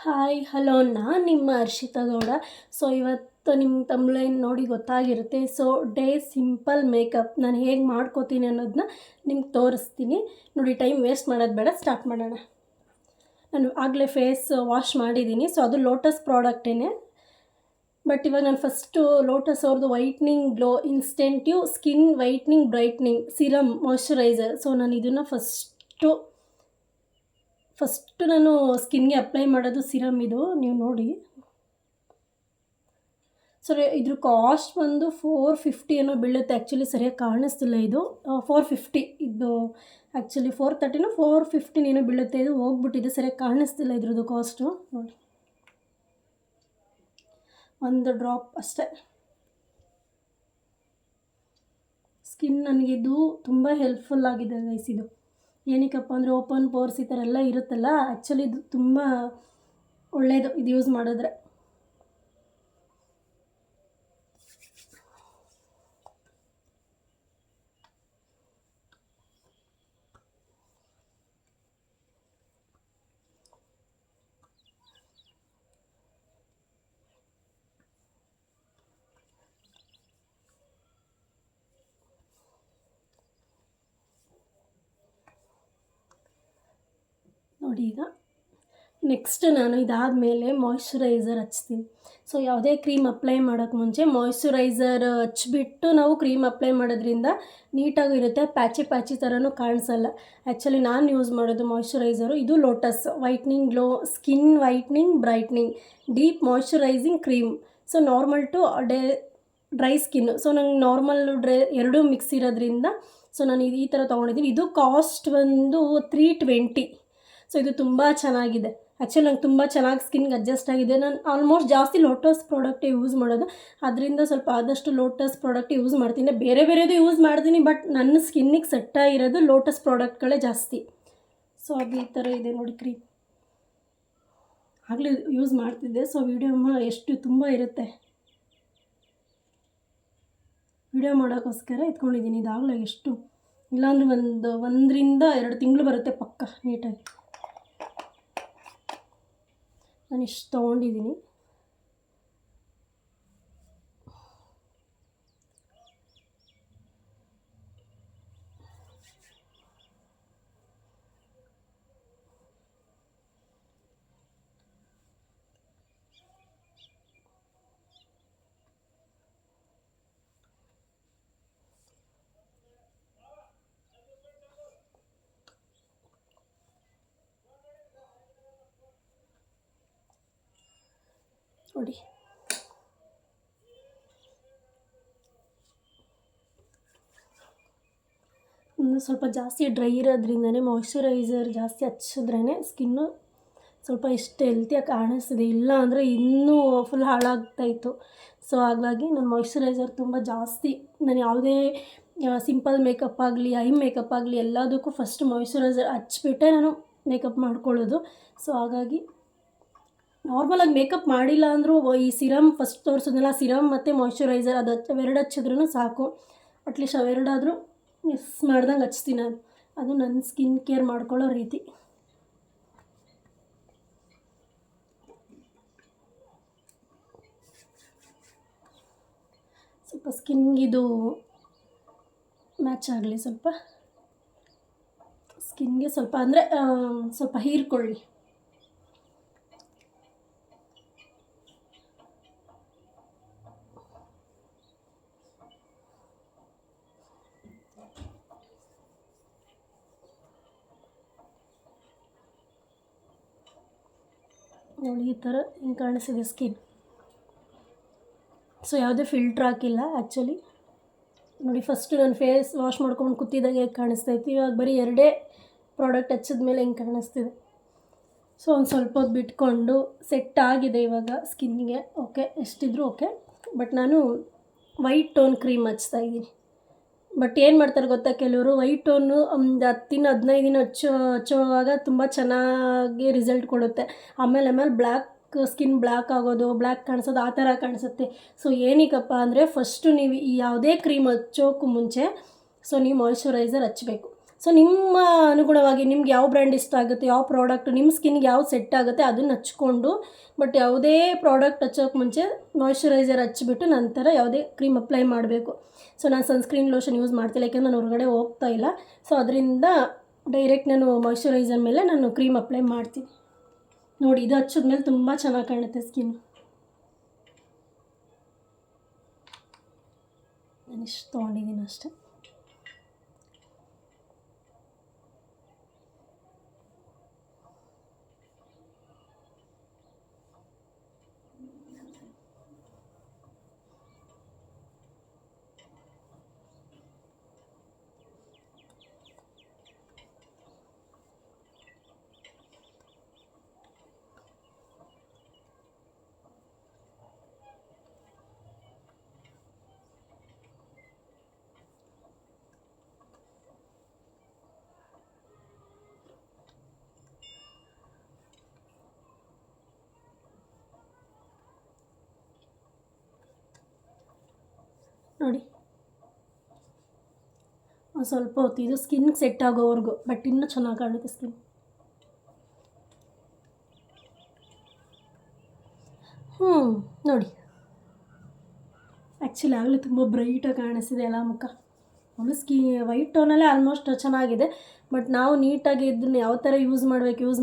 Hi hello ನಾನು ನಿಮ್ಮ Harshita Gowda. So ಇವತ್ತು ನಿಮ್ಮ ತಮ್ಲೈನ್ ನೋಡಿ ಗೊತ್ತಾಗಿರುತ್ತೆ. ಸೊ ಡೇ ಸಿಂಪಲ್ ಮೇಕಪ್ ನಾನು ಹೇಗೆ ಮಾಡ್ಕೋತೀನಿ ಅನ್ನೋದನ್ನ ನಿಮ್ಗೆ ತೋರಿಸ್ತೀನಿ ನೋಡಿ. ಟೈಮ್ ವೇಸ್ಟ್ ಮಾಡೋದು ಬೇಡ, ಸ್ಟಾರ್ಟ್ ಮಾಡೋಣ. ನಾನು ಆಗಲೇ ಫೇಸ್ ವಾಶ್ ಮಾಡಿದ್ದೀನಿ. ಸೊ ಅದು ಲೋಟಸ್ ಪ್ರಾಡಕ್ಟೇ. ಬಟ್ ಇವಾಗ ನಾನು ಫಸ್ಟು ಲೋಟಸ್ ಅವ್ರದ್ದು ವೈಟ್ನಿಂಗ್ ಗ್ಲೋ ಇನ್ಸ್ಟೆಂಟಿವ್ skin whitening brightening serum moisturiser. So ನಾನು ಇದನ್ನು ಫಸ್ಟು ನಾನು ಸ್ಕಿನ್ಗೆ ಅಪ್ಲೈ ಮಾಡೋದು ಸಿರಮ್. ಇದು ನೀವು ನೋಡಿ. ಸೊ ಇದ್ರ ಕಾಸ್ಟ್ ಬಂದು 450 ಏನೋ ಬೀಳುತ್ತೆ. ಆ್ಯಕ್ಚುಲಿ ಸರಿಯಾಗಿ ಕಾಣಿಸ್ತಿಲ್ಲ. ಇದು 450. ಇದು ಆ್ಯಕ್ಚುಲಿ 430 450 ಏನೋ ಬೀಳುತ್ತೆ. ಇದು ಹೋಗ್ಬಿಟ್ಟಿದೆ, ಸರಿಯಾಗಿ ಕಾಣಿಸ್ತಿಲ್ಲ ಇದ್ರದ್ದು ಕಾಸ್ಟು. ನೋಡಿ, ಒಂದು ಡ್ರಾಪ್ ಅಷ್ಟೇ. ಸ್ಕಿನ್ ನನಗಿದು ತುಂಬ ಹೆಲ್ಪ್ಫುಲ್ ಆಗಿದೆ ಗೈಸ್. ಇದು ಏನಕ್ಕಪ್ಪ ಅಂದರೆ ಓಪನ್ ಪೋರ್ಸ್ ಈ ಥರ ಎಲ್ಲ ಇರುತ್ತಲ್ಲ, ಆ್ಯಕ್ಚುಲಿ ಇದು ತುಂಬ ಒಳ್ಳೆಯದು ಇದು ಯೂಸ್ ಮಾಡಿದ್ರೆ. ನೋಡಿ, ಈಗ ನೆಕ್ಸ್ಟ್ ನಾನು ಇದಾದಮೇಲೆ ಮಾಯ್ಶ್ಚರೈಸರ್ ಹಚ್ತೀನಿ. ಸೊ ಯಾವುದೇ ಕ್ರೀಮ್ ಅಪ್ಲೈ ಮಾಡೋಕ್ಕೆ ಮುಂಚೆ ಮಾಯ್ಶ್ಚರೈಸರ್ ಹಚ್ಬಿಟ್ಟು ನಾವು ಕ್ರೀಮ್ ಅಪ್ಲೈ ಮಾಡೋದ್ರಿಂದ ನೀಟಾಗಿರುತ್ತೆ, ಪ್ಯಾಚಿ ಥರನೂ ಕಾಣಿಸಲ್ಲ. ಆ್ಯಕ್ಚುಲಿ ನಾನು ಯೂಸ್ ಮಾಡೋದು ಮಾಯ್ಶ್ಚರೈಸರು ಇದು Lotus whitening glow skin whitening brightening deep moisturising cream. So normal to dry skin. So ನಂಗೆ ನಾರ್ಮಲ್ ಎರಡೂ ಮಿಕ್ಸ್ ಇರೋದ್ರಿಂದ ಸೊ ನಾನು ಈ ಥರ ತೊಗೊಂಡಿದ್ದೀನಿ. ಇದು ಕಾಸ್ಟ್ ಬಂದು 320. ಸೊ ಇದು ತುಂಬ ಚೆನ್ನಾಗಿದೆ. ಆ್ಯಕ್ಚುಲಿ ನಂಗೆ ತುಂಬ ಚೆನ್ನಾಗಿ ಸ್ಕಿನ್ಗೆ ಅಡ್ಜಸ್ಟ್ ಆಗಿದೆ. ನಾನು ಆಲ್ಮೋಸ್ಟ್ ಜಾಸ್ತಿ ಲೋಟಸ್ ಪ್ರಾಡಕ್ಟೇ ಯೂಸ್ ಮಾಡೋದು. ಅದರಿಂದ ಸ್ವಲ್ಪ ಆದಷ್ಟು ಲೋಟಸ್ ಪ್ರಾಡಕ್ಟ್ ಯೂಸ್ ಮಾಡ್ತೀನಿ. ಬೇರೆದು ಯೂಸ್ ಮಾಡ್ತೀನಿ, ಬಟ್ ನನ್ನ ಸ್ಕಿನ್ನಿಗೆ ಸೆಟ್ ಆಗಿರೋದು ಲೋಟಸ್ ಪ್ರಾಡಕ್ಟ್ಗಳೇ ಜಾಸ್ತಿ. ಸೊ ಅದು ಈ ಥರ ಇದೆ ನೋಡಿ ಕ್ರೀಮ್. ಆಗಲೇ ಯೂಸ್ ಮಾಡ್ತಿದ್ದೆ. ಸೊ ವಿಡಿಯೋ ಎಷ್ಟು ತುಂಬ ಇರುತ್ತೆ, ವಿಡಿಯೋ ಮಾಡೋಕ್ಕೋಸ್ಕರ ಎತ್ಕೊಂಡಿದ್ದೀನಿ. ಇದಾಗಲೇ ಎಷ್ಟು ಇಲ್ಲಾಂದರೆ 1 ರಿಂದ 2 ತಿಂಗಳು ಬರುತ್ತೆ ಪಕ್ಕ ನೀಟಾಗಿ. ನಾನು ಇಷ್ಟು ತೊಗೊಂಡಿದ್ದೀನಿ. ನೋಡಿ, ಸ್ವಲ್ಪ ಜಾಸ್ತಿ ಡ್ರೈ ಇರೋದ್ರಿಂದನೇ ಮಾಯ್ಶ್ಚರೈಸರ್ ಜಾಸ್ತಿ ಹಚ್ಚಿದ್ರೇ ಸ್ಕಿನ್ನು ಸ್ವಲ್ಪ ಇಷ್ಟು ಹೆಲ್ತಿಯಾಗಿ ಕಾಣಿಸ್ತಿದೆ. ಇಲ್ಲ ಅಂದರೆ ಇನ್ನೂ ಫುಲ್ ಹಾಳಾಗ್ತಾಯಿತ್ತು. ಸೊ ಹಾಗಾಗಿ ನಾನು ಮಾಯ್ಶ್ಚರೈಸರ್ ತುಂಬ ಜಾಸ್ತಿ, ನಾನು ಯಾವುದೇ ಸಿಂಪಲ್ ಮೇಕಪ್ ಆಗಲಿ ಐ ಮೇಕಪ್ ಆಗಲಿ ಎಲ್ಲದಕ್ಕೂ ಫಸ್ಟ್ ಮಾಯ್ಶ್ಚರೈಸರ್ ಹಚ್ಬಿಟ್ಟೆ ನಾನು ಮೇಕಪ್ ಮಾಡ್ಕೊಳ್ಳೋದು. ಸೊ ಹಾಗಾಗಿ ನಾರ್ಮಲಾಗಿ ಮೇಕಪ್ ಮಾಡಿಲ್ಲ ಅಂದರೂ ಈ ಸಿರಮ್ ಫಸ್ಟ್ ತೋರಿಸೋದಲ್ಲ, ಸಿರಮ್ ಮತ್ತು ಮಾಯ್ಶ್ಚರೈಸರ್ ಅದು ಅವೆರಡು ಹಚ್ಚಿದ್ರೂ ಸಾಕು. ಅಟ್ಲೀಸ್ಟ್ ಅವೆರಡಾದರೂ ಮಿಸ್ ಮಾಡ್ದಂಗೆ ಹಚ್ತೀನಿ ನಾನು. ಅದು ನನ್ನ ಸ್ಕಿನ್ ಕೇರ್ ಮಾಡ್ಕೊಳ್ಳೋ ರೀತಿ. ಸ್ವಲ್ಪ ಸ್ಕಿನ್ಗಿದು ಮ್ಯಾಚ್ ಆಗಲಿ, ಸ್ವಲ್ಪ ಸ್ಕಿನ್ಗೆ ಸ್ವಲ್ಪ ಅಂದರೆ ಸ್ವಲ್ಪ ಹೀರ್ಕೊಳ್ಳಿ. ನೋಡಿ, ಈ ಥರ ಹಿಂಗೆ ಕಾಣಿಸಿದೆ ಸ್ಕಿನ್. ಸೊ ಯಾವುದೇ ಫಿಲ್ಟ್ರ್ ಹಾಕಿಲ್ಲ ಆ್ಯಕ್ಚುಲಿ. ನೋಡಿ, ಫಸ್ಟು ನಾನು ಫೇಸ್ ವಾಶ್ ಮಾಡ್ಕೊಂಡು ಕೂತಿದ್ದಾಗ ಹೇಗೆ ಕಾಣಿಸ್ತಾಯಿತ್ತು, ಇವಾಗ ಬರೀ 2 ಪ್ರಾಡಕ್ಟ್ ಹಚ್ಚಿದ ಮೇಲೆ ಹಿಂಗೆ ಕಾಣಿಸ್ತಿದೆ. ಸೊ ಒಂದು ಸ್ವಲ್ಪ ಹೊತ್ತು ಬಿಟ್ಕೊಂಡು ಸೆಟ್ ಆಗಿದೆ ಇವಾಗ ಸ್ಕಿನ್ನಿಗೆ. ಓಕೆ, ಎಷ್ಟಿದ್ರೂ ಓಕೆ. ಬಟ್ ನಾನು ವೈಟ್ ಟೋನ್ ಕ್ರೀಮ್ ಹಚ್ತಾಯಿದ್ದೀನಿ. ಬಟ್ ಏನು ಮಾಡ್ತಾರೆ ಗೊತ್ತಾ, ಕೆಲವರು ವೈಟ್ ಟೋನು ಒಂದು 10 ದಿನ 15 ದಿನ ಹಚ್ಚೋವಾಗ ತುಂಬ ಚೆನ್ನಾಗಿ ರಿಸಲ್ಟ್ ಕೊಡುತ್ತೆ. ಆಮೇಲೆ ಬ್ಲ್ಯಾಕ್ ಸ್ಕಿನ್ ಬ್ಲ್ಯಾಕ್ ಆಗೋದು, ಬ್ಲ್ಯಾಕ್ ಕಾಣಿಸೋದು ಆ ಥರ ಕಾಣಿಸುತ್ತೆ. ಸೊ ಏನಕ್ಕಪ್ಪ ಅಂದರೆ ಫಸ್ಟು ನೀವು ಯಾವುದೇ ಕ್ರೀಮ್ ಹಚ್ಚೋಕ್ಕೂ ಮುಂಚೆ ಸೊ ನೀವು ಮಾಯ್ಶ್ಚರೈಸರ್ ಹಚ್ಚಬೇಕು. ಸೊ ನಿಮ್ಮ ಅನುಗುಣವಾಗಿ ನಿಮ್ಗೆ ಯಾವ ಬ್ರ್ಯಾಂಡ್ ಇಷ್ಟ ಆಗುತ್ತೆ, ಯಾವ ಪ್ರಾಡಕ್ಟ್ ನಿಮ್ಮ ಸ್ಕಿನ್ಗೆ ಯಾವ್ದು ಸೆಟ್ ಆಗುತ್ತೆ ಅದನ್ನು ಹಚ್ಕೊಂಡು, ಬಟ್ ಯಾವುದೇ ಪ್ರಾಡಕ್ಟ್ ಹಚ್ಚೋಕ್ಕೆ ಮುಂಚೆ ಮಾಯ್ಶ್ಚರೈಸರ್ ಹಚ್ಬಿಟ್ಟು ನಂತರ ಯಾವುದೇ ಕ್ರೀಮ್ ಅಪ್ಲೈ ಮಾಡಬೇಕು. ಸೊ ನಾನು ಸನ್ಸ್ಕ್ರೀನ್ ಲೋಷನ್ ಯೂಸ್ ಮಾಡ್ತಿಲ್ಲ, ಯಾಕೆಂದರೆ ನಾನು ಹೊರಗಡೆ ಹೋಗ್ತಾ ಇಲ್ಲ. ಸೊ ಅದರಿಂದ ಡೈರೆಕ್ಟ್ ನಾನು ಮಾಯ್ಶ್ಚರೈಸರ್ ಮೇಲೆ ನಾನು ಕ್ರೀಮ್ ಅಪ್ಲೈ ಮಾಡ್ತೀನಿ. ನೋಡಿ, ಇದು ಹಚ್ಚಿದ್ಮೇಲೆ ತುಂಬ ಚೆನ್ನಾಗಿ ಕಾಣುತ್ತೆ ಸ್ಕಿನ್. ನಾನು ಇಷ್ಟು ತೊಗೊಂಡಿದ್ದೀನಿ ಅಷ್ಟೇ. ನೋಡಿ, ಸ್ವಲ್ಪ ಹೊತ್ತು ಇದು ಸ್ಕಿನ್ಗೆ ಸೆಟ್ ಆಗೋವರೆಗೂ, ಬಟ್ ಇನ್ನೂ ಚೆನ್ನಾಗಿ ಕಾಣುತ್ತೆ ಸ್ಕಿನ್. ನೋಡಿ, ಆ್ಯಕ್ಚುಲಿ ಆಗಲೇ ತುಂಬ ಬ್ರೈಟಾಗಿ ಕಾಣಿಸ್ತಿದೆ ಎಲ್ಲ ಮುಖ. ಅವಳು ವೈಟ್ ಟೋನಲ್ಲೇ ಆಲ್ಮೋಸ್ಟ್ ಚೆನ್ನಾಗಿದೆ, ಬಟ್ ನಾವು ನೀಟಾಗಿ ಇದನ್ನು ಯಾವ ಥರ ಯೂಸ್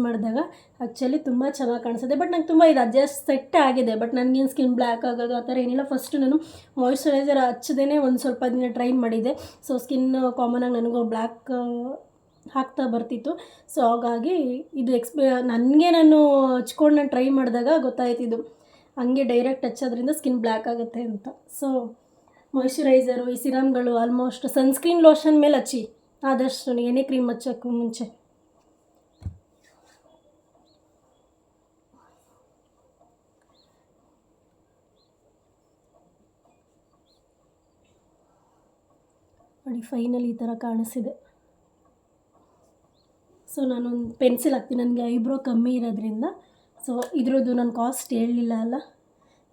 ಮಾಡಿದಾಗ ಆ್ಯಕ್ಚುಲಿ ತುಂಬ ಚೆನ್ನಾಗಿ ಕಾಣಿಸುತ್ತೆ. ಬಟ್ ನಂಗೆ ತುಂಬ ಇದು ಅಡ್ಜಸ್ಟ್ ಸೆಟ್ ಆಗಿದೆ, ಬಟ್ ನನಗೇನು ಸ್ಕಿನ್ ಬ್ಲ್ಯಾಕ್ ಆಗೋದು ಆ ಥರ ಏನಿಲ್ಲ. ಫಸ್ಟು ನಾನು ಮಾಯ್ಶ್ಚರೈಸರ್ ಹಚ್ಚದೇ ಒಂದು ಸ್ವಲ್ಪ ದಿನ ಟ್ರೈ ಮಾಡಿದ್ದೆ. ಸೊ ಸ್ಕಿನ್ ಕಾಮನಾಗಿ ನನಗೂ ಬ್ಲ್ಯಾಕ್ ಹಾಕ್ತಾ ಬರ್ತಿತ್ತು. ಸೊ ಹಾಗಾಗಿ ಇದು ನನಗೆ ನಾನು ಹಚ್ಕೊಂಡು ನಾನು ಟ್ರೈ ಮಾಡಿದಾಗ ಗೊತ್ತಾಯ್ತಿದ್ದು, ಹಂಗೆ ಡೈರೆಕ್ಟ್ ಹಚ್ಚೋದ್ರಿಂದ ಸ್ಕಿನ್ ಬ್ಲ್ಯಾಕ್ ಆಗುತ್ತೆ ಅಂತ. ಸೊ ಮಾಯ್ಶ್ಚರೈಸರು, ಈ ಸಿರಮ್ಗಳು ಆಲ್ಮೋಸ್ಟ್ ಸನ್ಸ್ಕ್ರೀನ್ ಲೋಷನ್ ಮೇಲೆ ಹಚ್ಚಿ ಆದಷ್ಟು ಏನೇ ಕ್ರೀಮ್ ಹಚ್ಚೋಕ್ಕೂ ಮುಂಚೆ. ನೋಡಿ, ಫೈನಲ್ ಈ ಥರ ಕಾಣಿಸಿದೆ. ಸೊ ನಾನೊಂದು ಪೆನ್ಸಿಲ್ ಹಾಕ್ತೀನಿ, ನನಗೆ ಐಬ್ರೋ ಕಮ್ಮಿ ಇರೋದ್ರಿಂದ. ಸೊ ಇದ್ರದ್ದು ನಾನು ಕಾಸ್ಟ್ ಹೇಳಲಿಲ್ಲ ಅಲ್ಲ.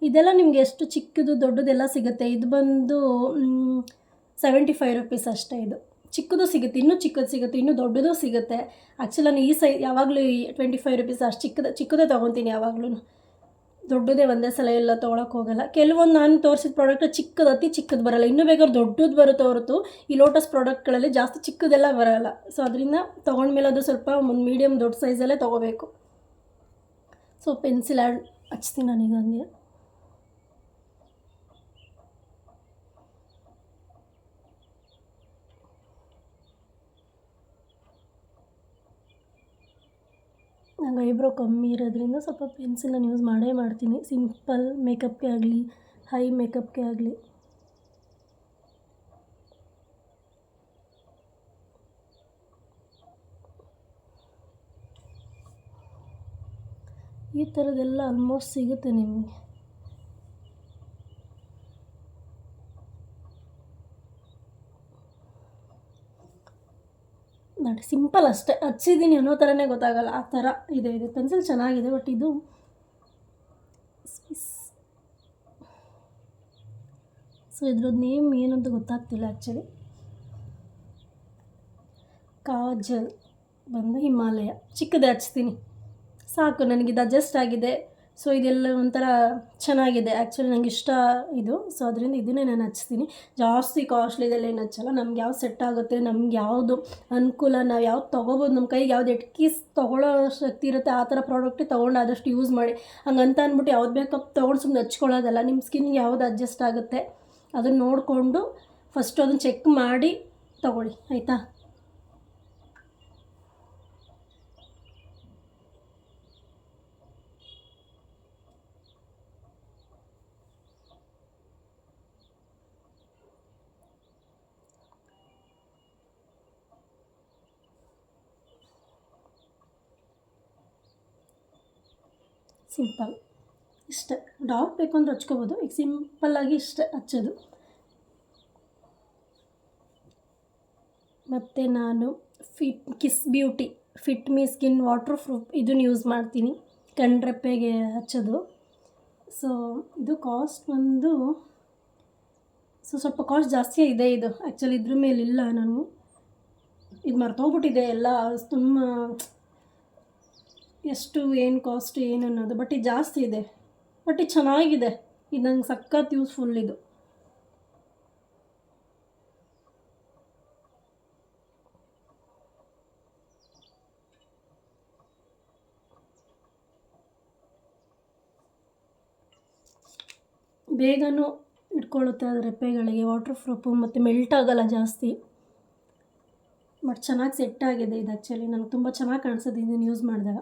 ಇದೆಲ್ಲ ನಿಮಗೆ ಎಷ್ಟು ಚಿಕ್ಕದು ದೊಡ್ಡದೆಲ್ಲ ಸಿಗುತ್ತೆ. ಇದು ಬಂದು 75 ರೂಪೀಸ್ ಅಷ್ಟೇ. ಇದು ಚಿಕ್ಕದು ಸಿಗುತ್ತೆ, ಇನ್ನೂ ಚಿಕ್ಕದು ಸಿಗುತ್ತೆ, ಇನ್ನೂ ದೊಡ್ಡದು ಸಿಗುತ್ತೆ. ಆ್ಯಕ್ಚುಲಿ ನಾನು ಈ ಯಾವಾಗಲೂ 25 ರೂಪೀಸ್ ಅಷ್ಟು ಚಿಕ್ಕದೇ ತೊಗೊತೀನಿ ಯಾವಾಗಲೂ. ದೊಡ್ಡದೇ ಒಂದೇ ಸಲ ಎಲ್ಲ ತೊಗೊಳಕ್ಕೆ ಹೋಗಲ್ಲ. ಕೆಲವೊಂದು ನಾನು ತೋರಿಸಿದ ಪ್ರಾಡಕ್ಟ್ ಚಿಕ್ಕದು, ಅತಿ ಚಿಕ್ಕದು ಬರೋಲ್ಲ. ಇನ್ನೂ ಬೇಕಾದ್ರೆ ದೊಡ್ಡದು ಬರುತ್ತೆ ಹೊರತು ಈ ಲೋಟಸ್ ಪ್ರಾಡಕ್ಟ್ಗಳಲ್ಲಿ ಜಾಸ್ತಿ ಚಿಕ್ಕದೆಲ್ಲ ಬರೋಲ್ಲ. ಸೊ ಅದರಿಂದ ತೊಗೊಂಡ್ಮೇಲೆ ಅದು ಸ್ವಲ್ಪ ಒಂದು ಮೀಡಿಯಮ್ ದೊಡ್ಡ ಸೈಜಲ್ಲೇ ತೊಗೋಬೇಕು. ಸೊ ಪೆನ್ಸಿಲ್ ಹಚ್ತೀನಿ ನಾನೀಗ ಹಂಗೆ. ನಂಗೆ ಐಬ್ರೋ ಕಮ್ಮಿ ಇರೋದ್ರಿಂದ ಸ್ವಲ್ಪ ಪೆನ್ಸಿಲನ್ನು ಯೂಸ್ ಮಾಡ್ತೀನಿ. ಸಿಂಪಲ್ ಮೇಕಪ್ಗೆ ಆಗಲಿ, ಹೈ ಮೇಕಪ್ಗೆ ಆಗಲಿ. ಈ ಥರದ್ದೆಲ್ಲ ಆಲ್ಮೋಸ್ಟ್ ಸಿಗುತ್ತೆ ನಿಮಗೆ. ನೋಡಿ, ಸಿಂಪಲ್ ಅಷ್ಟೇ, ಹಚ್ಚಿದ್ದೀನಿ ಅನ್ನೋ ಥರನೇ ಗೊತ್ತಾಗಲ್ಲ, ಆ ಥರ ಇದೆ. ಇದು ಪೆನ್ಸಿಲ್ ಚೆನ್ನಾಗಿದೆ, ಬಟ್ ಇದು ಸೊ ಇದ್ರದ್ದು ನೇಮ್ ಏನಂತ ಗೊತ್ತಾಗ್ತಿಲ್ಲ ಆ್ಯಕ್ಚುಲಿ. ಕಾಜಲ್ ಬಂದು ಹಿಮಾಲಯ ಚಿಕ್ಕದೇ ಹಚ್ತೀನಿ ಸಾಕು, ನನಗಿದು ಅಡ್ಜಸ್ಟ್ ಆಗಿದೆ. ಸೊ ಇದೆಲ್ಲ ಒಂಥರ ಚೆನ್ನಾಗಿದೆ ಆ್ಯಕ್ಚುಲಿ, ನಂಗೆ ಇಷ್ಟ ಇದು. ಸೊ ಅದರಿಂದ ಇದನ್ನೇ ನಾನು ಹಚ್ತೀನಿ. ಜಾಸ್ತಿ ಕಾಸ್ಟ್ಲಿದೆಲ್ಲ ಏನು ಹಚ್ಚಲ್ಲ. ನಮ್ಗೆ ಯಾವ್ದು ಸೆಟ್ ಆಗುತ್ತೆ, ನಮ್ಗೆ ಯಾವುದು ಅನುಕೂಲ, ನಾವು ಯಾವ್ದು ತೊಗೋಬೋದು, ನಮ್ಮ ಕೈಗೆ ಯಾವ್ದು ಎಟ್ಕೀಸ್ ತೊಗೊಳ್ಳೋ ಶಕ್ತಿ ಇರುತ್ತೆ ಆ ಥರ ಪ್ರಾಡಕ್ಟೇ ತೊಗೊಂಡು ಆದಷ್ಟು ಯೂಸ್ ಮಾಡಿ. ಹಂಗಂತ ಅಂದ್ಬಿಟ್ಟು ಯಾವ್ದು ಬೇಕಪ್ಪ ತೊಗೊಂಡು ಸುಮ್ಮನೆ ಹಚ್ಕೊಳ್ಳೋದಲ್ಲ. ನಿಮ್ಮ ಸ್ಕಿನ್ಗೆ ಯಾವ್ದು ಅಡ್ಜಸ್ಟ್ ಆಗುತ್ತೆ ಅದನ್ನು ನೋಡಿಕೊಂಡು ಫಸ್ಟು ಅದನ್ನು ಚೆಕ್ ಮಾಡಿ ತೊಗೊಳ್ಳಿ, ಆಯಿತಾ. ಸಿಂಪಲ್ ಇಷ್ಟೇ. ಡಾರ್ಕ್ ಬೇಕು ಅಂದರೆ ಹಚ್ಕೋಬೋದು, ಈಗ ಸಿಂಪಲ್ಲಾಗಿ ಇಷ್ಟೇ ಹಚ್ಚೋದು. ಮತ್ತು ನಾನು kiss beauty fit me skin water proof ಇದನ್ನು ಯೂಸ್ ಮಾಡ್ತೀನಿ ಕಣ್ರೆಪ್ಪೆಗೆ ಹಚ್ಚೋದು. ಸೊ ಇದು ಕಾಸ್ಟ್ ಬಂದು ಸ್ವಲ್ಪ ಕಾಸ್ಟ್ ಜಾಸ್ತಿಯೇ ಇದೆ. ಇದು ಆ್ಯಕ್ಚುಲಿ ಇದ್ರ ಮೇಲಿಲ್ಲ ನಾನು. ಇದು ಮರ್ತೋಗ್ಬಿಟ್ಟಿದೆ ಎಲ್ಲ ತುಂಬ ಎಷ್ಟು ಏನು ಕಾಸ್ಟ್ ಏನು ಅನ್ನೋದು. ಬಟ್ ಇದು ಜಾಸ್ತಿ ಇದೆ, ಬಟ್ ಇದು ಚೆನ್ನಾಗಿದೆ. ಇದು ನಂಗೆ ಸಖತ್ ಯೂಸ್ಫುಲ್ ಇದು. ಬೇಗನೂ ಇಟ್ಕೊಳ್ಳುತ್ತೆ ಅದು ರೆಪ್ಪೆಗಳಿಗೆ, ವಾಟರ್ ಪ್ರೂಫು ಮತ್ತು ಮೆಲ್ಟ್ ಆಗೋಲ್ಲ ಜಾಸ್ತಿ. ಬಟ್ ಚೆನ್ನಾಗಿ ಸೆಟ್ ಆಗಿದೆ ಇದು. ಆ್ಯಕ್ಚುಲಿ ನನಗೆ ತುಂಬ ಚೆನ್ನಾಗಿ ಕಾಣಿಸೋದು ಇದನ್ನು ಯೂಸ್ ಮಾಡಿದಾಗ.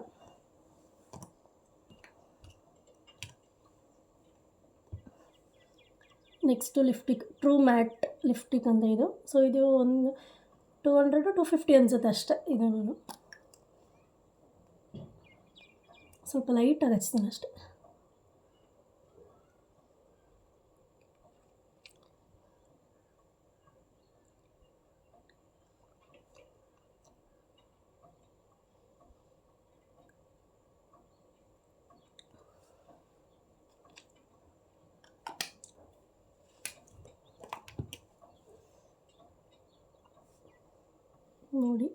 ನೆಕ್ಸ್ಟು ಲಿಫ್ಟಿಕ್, ಟ್ರೂ ಮ್ಯಾಟ್ ಲಿಫ್ಟಿಕ್ ಅಂತ ಇದು. ಸೊ ಇದು ಒಂದು 200 to 250 ಅನಿಸುತ್ತೆ ಅಷ್ಟೇ. ಇದು ನಾನು ಸ್ವಲ್ಪ ಲೈಟಾಗಿ ಹಚ್ತೀನಿ ಅಷ್ಟೆ. ನೋಡಿ,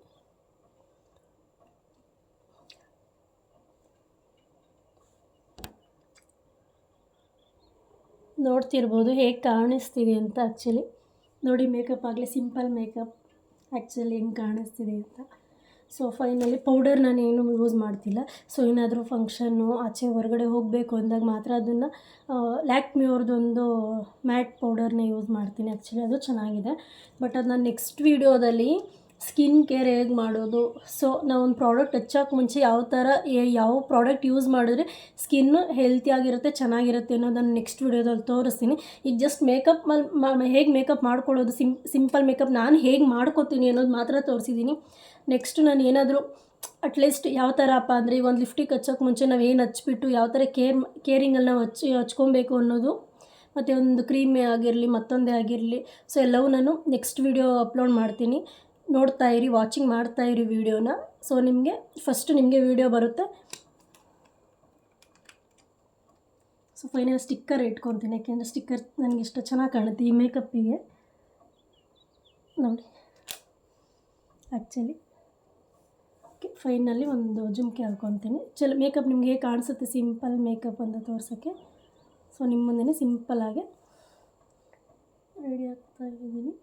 ನೋಡ್ತಿರ್ಬೋದು ಹೇಗೆ ಕಾಣಿಸ್ತಿದೆ ಅಂತ. ಆ್ಯಕ್ಚುಲಿ ನೋಡಿ, ಮೇಕಪ್ ಆಗಲಿ, ಸಿಂಪಲ್ ಮೇಕಪ್ ಆ್ಯಕ್ಚುಲಿ ಹೆಂಗೆ ಕಾಣಿಸ್ತಿದೆ ಅಂತ. ಸೊ ಫೈನಲಿ ಪೌಡರ್ ನಾನೇನು ಯೂಸ್ ಮಾಡ್ತಿಲ್ಲ. ಸೊ ಏನಾದರೂ ಫಂಕ್ಷನ್ನು ಆಚೆ ಹೊರಗಡೆ ಹೋಗಬೇಕು ಅಂದಾಗ ಮಾತ್ರ ಅದನ್ನು ಲ್ಯಾಕ್ಮಿ ಅವ್ರದ್ದೊಂದು ಮ್ಯಾಟ್ ಪೌಡರ್ನ ಯೂಸ್ ಮಾಡ್ತೀನಿ. ಆ್ಯಕ್ಚುಲಿ ಅದು ಚೆನ್ನಾಗಿದೆ. ಬಟ್ ಅದು ನಾನು ನೆಕ್ಸ್ಟ್ ವೀಡಿಯೋದಲ್ಲಿ ಸ್ಕಿನ್ ಕೇರ್ ಹೇಗೆ ಮಾಡೋದು, ಸೊ ನಾವು ಒಂದು ಪ್ರಾಡಕ್ಟ್ ಹಚ್ಚೋಕ್ಕೆ ಮುಂಚೆ ಯಾವ ಪ್ರಾಡಕ್ಟ್ ಯೂಸ್ ಮಾಡಿದ್ರೆ ಸ್ಕಿನ್ನು ಹೆಲ್ತಿಯಾಗಿರುತ್ತೆ, ಚೆನ್ನಾಗಿರುತ್ತೆ ಅನ್ನೋದನ್ನು ನೆಕ್ಸ್ಟ್ ವೀಡಿಯೋದಲ್ಲಿ ತೋರಿಸ್ತೀನಿ. ಈಗ ಜಸ್ಟ್ ಮೇಕಪ್ ಹೇಗೆ ಮೇಕಪ್ ಮಾಡ್ಕೊಳ್ಳೋದು, ಸಿಂಪಲ್ ಮೇಕಪ್ ನಾನು ಹೇಗೆ ಮಾಡ್ಕೋತೀನಿ ಅನ್ನೋದು ಮಾತ್ರ ತೋರಿಸಿದ್ದೀನಿ. ನೆಕ್ಸ್ಟ್ ನಾನು ಏನಾದರೂ ಅಟ್ಲೀಸ್ಟ್ ಯಾವ ಥರ ಅಂದರೆ ಈಗ ಒಂದು ಲಿಫ್ಟಿಗೆ ಹಚ್ಚೋಕ್ಕೆ ಮುಂಚೆ ನಾವು ಏನು ಹಚ್ಬಿಟ್ಟು ಯಾವ ಥರ ಕೇರಿಂಗಲ್ಲಿ ನಾವು ಹಚ್ಕೊಬೇಕು ಅನ್ನೋದು, ಮತ್ತು ಒಂದು ಕ್ರೀಮೇ ಆಗಿರಲಿ ಮತ್ತೊಂದೇ ಆಗಿರಲಿ, ಸೊ ಎಲ್ಲವೂ ನಾನು ನೆಕ್ಸ್ಟ್ ವೀಡಿಯೋ ಅಪ್ಲೋಡ್ ಮಾಡ್ತೀನಿ. ನೋಡ್ತಾ ಇರಿ, ವಾಚಿಂಗ್ ಮಾಡ್ತಾ ಇರಿ ವೀಡಿಯೋನ. ಸೊ ಫಸ್ಟು ನಿಮಗೆ ವೀಡಿಯೋ ಬರುತ್ತೆ. ಸೊ ಫೈನಲ್ ಸ್ಟಿಕ್ಕರ್ ಇಟ್ಕೊತೀನಿ, ಯಾಕೆಂದರೆ ಸ್ಟಿಕ್ಕರ್ ನನಗೆ ಇಷ್ಟ, ಚೆನ್ನಾಗಿ ಕಾಣುತ್ತೆ ಈ ಮೇಕಪ್ಪಿಗೆ. ನೋಡಿ ಆ್ಯಕ್ಚುಲಿ ಫೈನಲಿ ಒಂದು ಜುಮ್ಕಿ ಹಾಕ್ಕೊತೀನಿ. ಮೇಕಪ್ ನಿಮ್ಗೆ ಹೇಗೆ ಕಾಣಿಸುತ್ತೆ ಸಿಂಪಲ್ ಮೇಕಪ್ ಅಂತ ತೋರ್ಸೋಕ್ಕೆ. ಸೊ ನಿಮ್ಮ ಮುಂದೆ ಸಿಂಪಲ್ಲಾಗಿ ರೆಡಿ ಆಗ್ತಾ ಇದ್ದೀನಿ.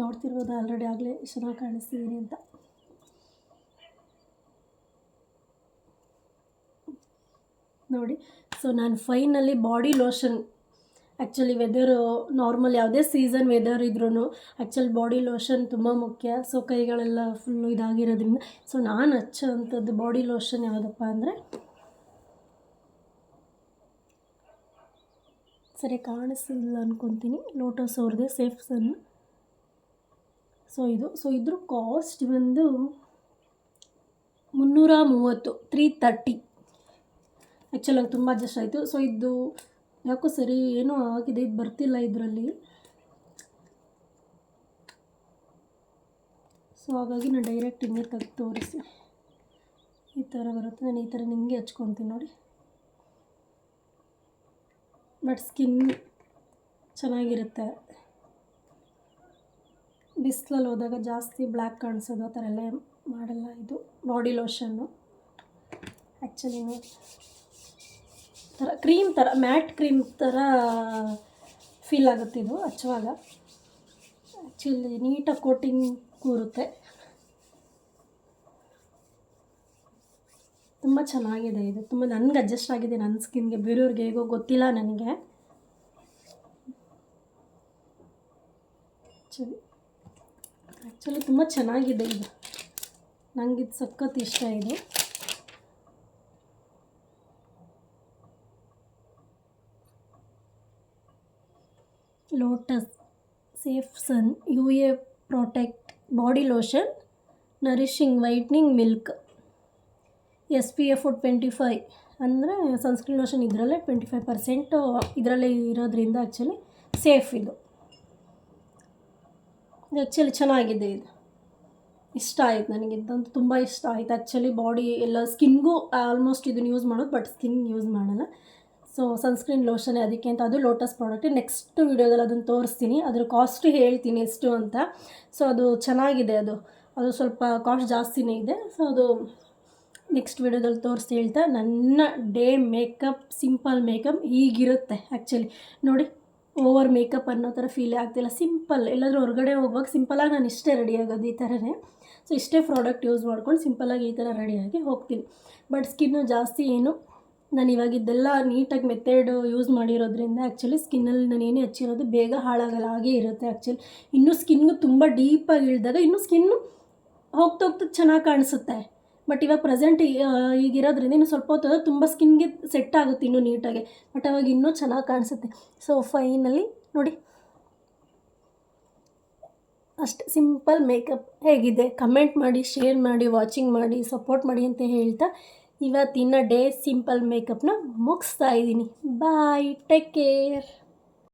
ನೋಡ್ತಿರ್ಬೋದು ಆಲ್ರೆಡಿ ಆಗಲೇ ಚೆನ್ನಾಗಿ ಕಾಣಿಸ್ತಿದ್ದೀನಿ ಅಂತ. ನೋಡಿ, ಸೊ ನಾನು finally body lotion, actually weather normal ಯಾವುದೇ ಸೀಸನ್ ವೆದರ್ ಇದ್ರೂ ಆ್ಯಕ್ಚುಲಿ ಬಾಡಿ ಲೋಷನ್ ತುಂಬ ಮುಖ್ಯ. ಸೊ ಕೈಗಳೆಲ್ಲ ಫುಲ್ಲು ಇದಾಗಿರೋದ್ರಿಂದ ಸೊ ನಾನು ಹಚ್ಚೋ ಅಂಥದ್ದು ಬಾಡಿ ಲೋಷನ್ ಯಾವುದಪ್ಪ ಅಂದರೆ, ಸರಿ ಕಾಣಿಸ್ತಿಲ್ಲ ಅಂದ್ಕೊತೀನಿ, ಲೋಟಸ್ ಅವ್ರದ್ದೇ ಸೇಫ್ ಸನ್. ಸೊ ಇದ್ರ ಕಾಸ್ಟ್ ಬಂದು 330, 330. ಆ್ಯಕ್ಚುಲಿ ನಂಗೆ ತುಂಬ ಅಡ್ಜಸ್ಟ್ ಆಯಿತು. ಸೊ ಇದು ಯಾಕೋ ಸರಿ ಏನೋ ಆಗಿದೆ, ಇದು ಬರ್ತಿಲ್ಲ ಇದರಲ್ಲಿ. ಸೊ ಹಾಗಾಗಿ ನಾನು ಡೈರೆಕ್ಟ್ ಹಿಂಗೆ ತೆಗೆದು ತೋರಿಸಿ, ಈ ಥರ ಬರುತ್ತೆ. ನಾನು ಈ ಥರ ನಿಮಗೆ ಹಚ್ಕೊತೀನಿ ನೋಡಿ. ಬಟ್ ಸ್ಕಿನ್ ಚೆನ್ನಾಗಿರುತ್ತೆ. ಬಿಸಿಲಲ್ಲಿ ಹೋದಾಗ ಜಾಸ್ತಿ ಬ್ಲ್ಯಾಕ್ ಕಾಣಿಸೋದು ಆ ಥರ ಎಲ್ಲ ಮಾಡಲ್ಲ ಇದು ಬಾಡಿ ಲೋಷನ್ನು. ಆ್ಯಕ್ಚುಲಿ ನೋಡಿ, ಥರ ಕ್ರೀಮ್ ಥರ, ಮ್ಯಾಟ್ ಕ್ರೀಮ್ ಥರ ಫೀಲ್ ಆಗುತ್ತೆ ಇದು ಹಚ್ಚುವಾಗ. ಆ್ಯಕ್ಚುಲಿ ನೀಟಾಗಿ ಕೋಟಿಂಗ್ ಕೂರುತ್ತೆ, ತುಂಬ ಚೆನ್ನಾಗಿದೆ ಇದು. ತುಂಬ ನನಗೆ ಅಡ್ಜಸ್ಟ್ ಆಗಿದೆ ನನ್ನ ಸ್ಕಿನ್ಗೆ, ಬೇರೆಯವ್ರಿಗೆ ಹೇಗೋ ಗೊತ್ತಿಲ್ಲ ನನಗೆ. ಆ್ಯಕ್ಚುಲಿ ತುಂಬ ಚೆನ್ನಾಗಿದೆ ಇದು, ನನಗಿದು ಸಖತ್ ಇಷ್ಟ ಇದು. ಲೋಟಸ್ ಸೇಫ್ ಸನ್ UA protect body lotion nourishing whitening milk SPF 25 ಅಂದರೆ ಸನ್ಸ್ಕ್ರೀನ್ ಲೋಷನ್ ಇದರಲ್ಲೇ 25% ಇದರಲ್ಲೇ ಇರೋದ್ರಿಂದ ಆ್ಯಕ್ಚುಲಿ ಸೇಫ್ ಇದು. ಆ್ಯಕ್ಚುಲಿ ಚೆನ್ನಾಗಿದೆ ಇದು, ಇಷ್ಟ ಆಯ್ತು ನನಗೆ, ಇದಂತೂ ತುಂಬ ಇಷ್ಟ ಆಯಿತು. ಆ್ಯಕ್ಚುಲಿ ಬಾಡಿ ಎಲ್ಲ ಸ್ಕಿನ್ಗೂ ಆಲ್ಮೋಸ್ಟ್ ಇದನ್ನು ಯೂಸ್ ಮಾಡೋದು, ಬಟ್ ಸ್ಕಿನ್ ಯೂಸ್ ಮಾಡಲ್ಲ. ಸೊ ಸನ್ಸ್ಕ್ರೀನ್ ಲೋಷನೇ ಅದಕ್ಕೆ ಅಂತ, ಅದು ಲೋಟಸ್ ಪ್ರಾಡಕ್ಟ್. ನೆಕ್ಸ್ಟ್ ವೀಡಿಯೋದಲ್ಲಿ ಅದನ್ನು ತೋರಿಸ್ತೀನಿ, ಅದ್ರ ಕಾಸ್ಟು ಹೇಳ್ತೀನಿ ಎಷ್ಟು ಅಂತ. ಸೊ ಅದು ಚೆನ್ನಾಗಿದೆ, ಅದು ಸ್ವಲ್ಪ ಕಾಸ್ಟ್ ಜಾಸ್ತಿನೇ ಇದೆ. ಸೊ ಅದು ನೆಕ್ಸ್ಟ್ ವೀಡಿಯೋದಲ್ಲಿ ತೋರಿಸಿ ಹೇಳ್ತಾ. ನನ್ನ ಡೇ ಮೇಕಪ್, ಸಿಂಪಲ್ ಮೇಕಪ್ ಹೀಗಿರುತ್ತೆ ಆ್ಯಕ್ಚುಲಿ. ನೋಡಿ, ಓವರ್ ಮೇಕಪ್ ಅನ್ನೋ ಥರ ಫೀಲೇ ಆಗ್ತಿಲ್ಲ. ಸಿಂಪಲ್, ಎಲ್ಲಾದರೂ ಹೊರಗಡೆ ಹೋಗುವಾಗ ಸಿಂಪಲಾಗಿ ನಾನು ಇಷ್ಟೇ ರೆಡಿ ಆಗೋದು, ಈ ಥರನೇ. ಸೊ ಇಷ್ಟೇ ಪ್ರಾಡಕ್ಟ್ ಯೂಸ್ ಮಾಡ್ಕೊಂಡು ಸಿಂಪಲಾಗಿ ಈ ಥರ ರೆಡಿಯಾಗಿ ಹೋಗ್ತೀನಿ. ಬಟ್ ಸ್ಕಿನ್ನು ಜಾಸ್ತಿ ಏನು, ನಾನು ಇವಾಗ ಇದೆಲ್ಲ ನೀಟಾಗಿ ಮೆಥಡ್ ಯೂಸ್ ಮಾಡಿರೋದ್ರಿಂದ ಆ್ಯಕ್ಚುಲಿ ಸ್ಕಿನ್ನಲ್ಲಿ ನಾನು ಏನೇ ಹಚ್ಚಿರೋದು ಬೇಗ ಹಾಳಾಗಲ್ಲ, ಹಾಗೇ ಇರುತ್ತೆ ಆ್ಯಕ್ಚುಲಿ. ಇನ್ನೂ ಸ್ಕಿನ್ಗೂ ತುಂಬ ಡೀಪಾಗಿ ಇಳಿದಾಗ ಇನ್ನೂ ಸ್ಕಿನ್ನು ಹೋಗ್ತಾ ಚೆನ್ನಾಗಿ ಕಾಣಿಸುತ್ತೆ. ಬಟ್ ಇವಾಗ ಪ್ರೆಸೆಂಟ್ ಈಗಿರೋದ್ರಿಂದ ಇನ್ನು ಸ್ವಲ್ಪ ಹೊತ್ತು ತುಂಬ ಸ್ಕಿನ್ಗೆ ಸೆಟ್ ಆಗುತ್ತೆ ಇನ್ನೂ ನೀಟಾಗಿ, ಬಟ್ ಅವಾಗ ಇನ್ನೂ ಚೆನ್ನಾಗಿ ಕಾಣಿಸುತ್ತೆ. ಸೊ ಫೈನಲಿ ನೋಡಿ, ಅಷ್ಟು ಸಿಂಪಲ್ ಮೇಕಪ್ ಹೇಗಿದೆ ಕಮೆಂಟ್ ಮಾಡಿ, ಶೇರ್ ಮಾಡಿ, ವಾಚಿಂಗ್ ಮಾಡಿ, ಸಪೋರ್ಟ್ ಮಾಡಿ ಅಂತ ಹೇಳ್ತಾ ಇವತ್ತಿನ ಡೇ ಸಿಂಪಲ್ ಮೇಕಪ್ನ ಮುಗಿಸ್ತಾ ಇದ್ದೀನಿ. ಬಾಯ್, ಟೇಕ್ ಕೇರ್.